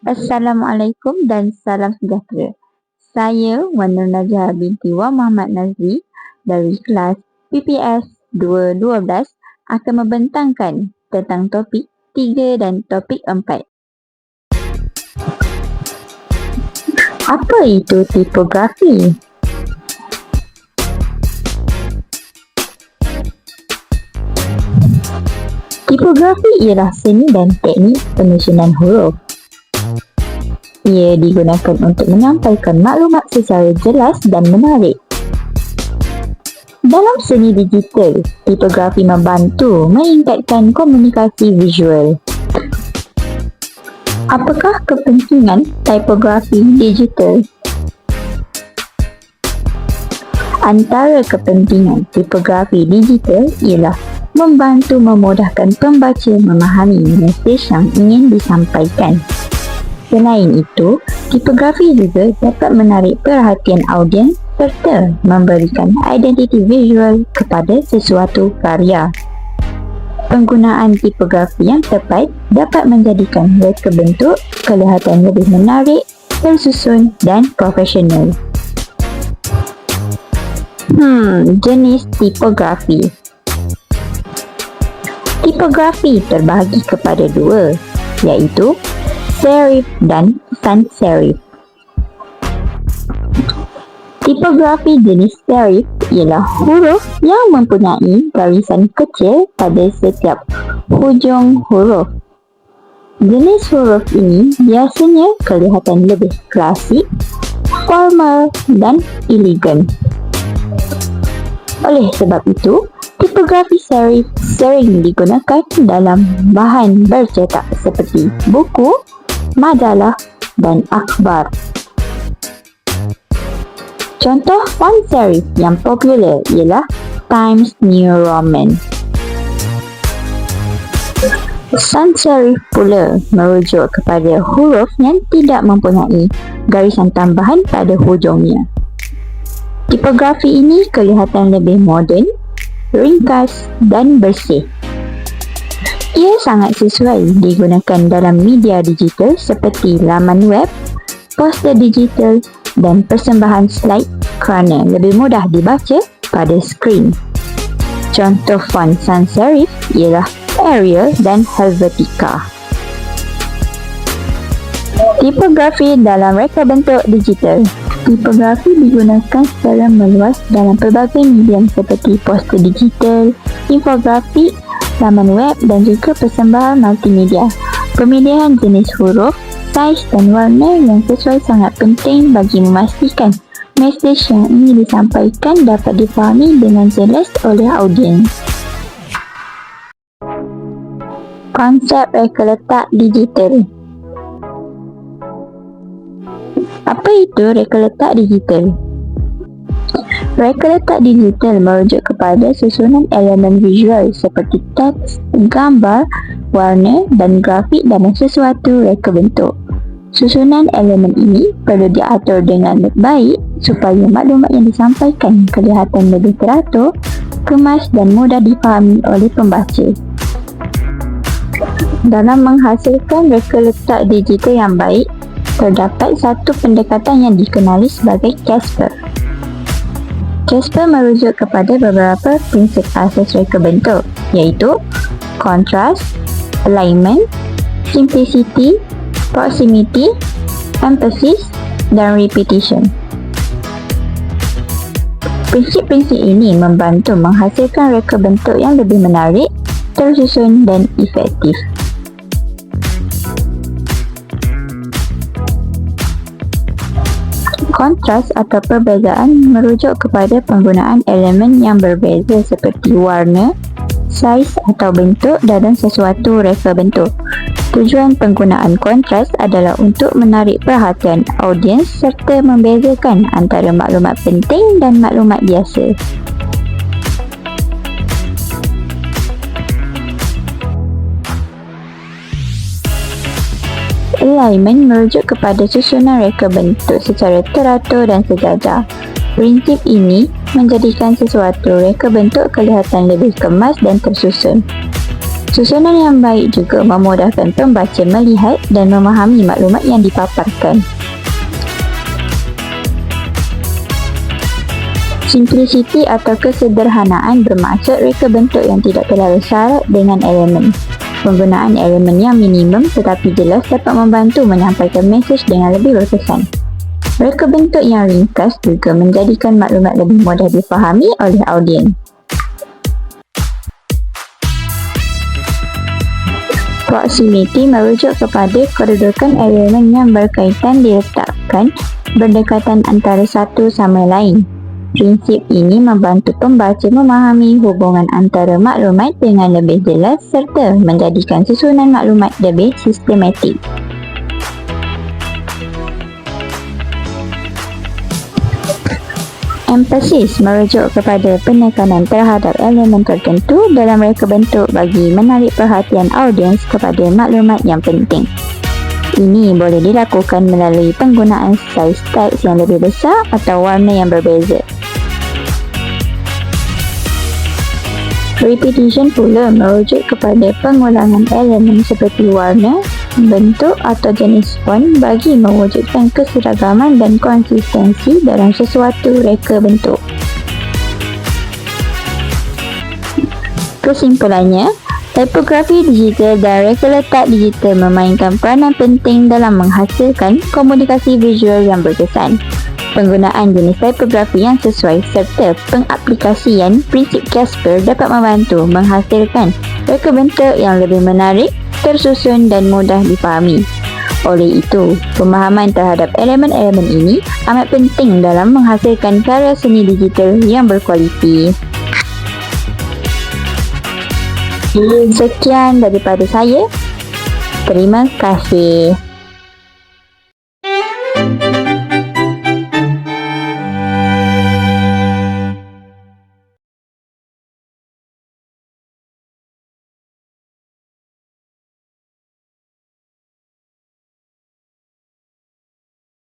Assalamualaikum dan salam sejahtera. Saya Wan Nur Najah binti Wan Muhammad Nazri dari kelas PPS 212 akan membentangkan tentang topik 3 dan topik 4. Apa itu tipografi? Tipografi ialah seni dan teknik penyusunan huruf. Ia digunakan untuk menyampaikan maklumat secara jelas dan menarik. Dalam seni digital, tipografi membantu meningkatkan komunikasi visual. Apakah kepentingan tipografi digital? Antara kepentingan tipografi digital ialah membantu memudahkan pembaca memahami mesej yang ingin disampaikan. Selain itu, tipografi juga dapat menarik perhatian audiens serta memberikan identiti visual kepada sesuatu karya. Penggunaan tipografi yang tepat dapat menjadikan reka bentuk kelihatan lebih menarik, tersusun dan profesional. Jenis tipografi. Tipografi terbahagi kepada dua, iaitu serif dan sans serif. Tipografi jenis serif ialah huruf yang mempunyai garisan kecil pada setiap hujung huruf. Jenis huruf ini biasanya kelihatan lebih klasik, formal dan elegan. Oleh sebab itu, tipografi serif sering digunakan dalam bahan bercetak seperti buku, majalah dan akhbar. Contoh font serif yang popular ialah Times New Roman. Sans serif pula merujuk kepada huruf yang tidak mempunyai garisan tambahan pada hujungnya. Tipografi ini kelihatan lebih moden, ringkas dan bersih. Ia sangat sesuai digunakan dalam media digital seperti laman web, poster digital dan persembahan slide kerana lebih mudah dibaca pada skrin. Contoh font sans serif ialah Arial dan Helvetica. Tipografi dalam reka bentuk digital. Tipografi digunakan secara meluas dalam pelbagai medium seperti poster digital, infografik, laman web dan juga persembahan multimedia. Pemilihan jenis huruf, saiz dan warna yang sesuai sangat penting bagi memastikan mesej yang ingin disampaikan dapat difahami dengan jelas oleh audiens. Konsep reka letak digital. Apa itu reka letak digital? Reka letak digital merujuk kepada susunan elemen visual seperti teks, gambar, warna dan grafik dalam sesuatu reka bentuk. Susunan elemen ini perlu diatur dengan baik supaya maklumat yang disampaikan kelihatan lebih teratur, kemas dan mudah difahami oleh pembaca. Dalam menghasilkan reka letak digital yang baik, terdapat satu pendekatan yang dikenali sebagai Casper. Casper merujuk kepada beberapa prinsip asas reka bentuk, iaitu kontras, alignment, simplicity, proximity, emphasis dan repetition. Prinsip-prinsip ini membantu menghasilkan reka bentuk yang lebih menarik, tersusun dan efektif. Kontras atau perbezaan merujuk kepada penggunaan elemen yang berbeza seperti warna, saiz atau bentuk dalam sesuatu reka bentuk. Tujuan penggunaan kontras adalah untuk menarik perhatian audiens serta membezakan antara maklumat penting dan maklumat biasa. Alignment merujuk kepada susunan reka bentuk secara teratur dan sejajar. Prinsip ini menjadikan sesuatu reka bentuk kelihatan lebih kemas dan tersusun. Susunan yang baik juga memudahkan pembaca melihat dan memahami maklumat yang dipaparkan. Simplicity atau kesederhanaan bermaksud reka bentuk yang tidak terlalu syarat dengan elemen. Penggunaan elemen yang minimum tetapi jelas dapat membantu menyampaikan mesej dengan lebih berkesan. Reka bentuk yang ringkas juga menjadikan maklumat lebih mudah difahami oleh audiens. Proximity merujuk kepada kedudukan elemen yang berkaitan diletakkan berdekatan antara satu sama lain. Prinsip ini membantu pembaca memahami hubungan antara maklumat dengan lebih jelas serta menjadikan susunan maklumat lebih sistematik. Emphasis merujuk kepada penekanan terhadap elemen tertentu dalam reka bentuk bagi menarik perhatian audiens kepada maklumat yang penting. Ini boleh dilakukan melalui penggunaan saiz teks yang lebih besar atau warna yang berbeza. Repetition pula merujuk kepada pengulangan elemen seperti warna, bentuk atau jenis font bagi mewujudkan keseragaman dan konsistensi dalam sesuatu reka bentuk. Kesimpulannya, tipografi digital dan reka letak digital memainkan peranan penting dalam menghasilkan komunikasi visual yang berkesan. Penggunaan jenis tipografi yang sesuai serta pengaplikasian prinsip Casper dapat membantu menghasilkan reka bentuk yang lebih menarik, tersusun dan mudah difahami. Oleh itu, pemahaman terhadap elemen-elemen ini amat penting dalam menghasilkan karya seni digital yang berkualiti. Sekian daripada saya. Terima kasih.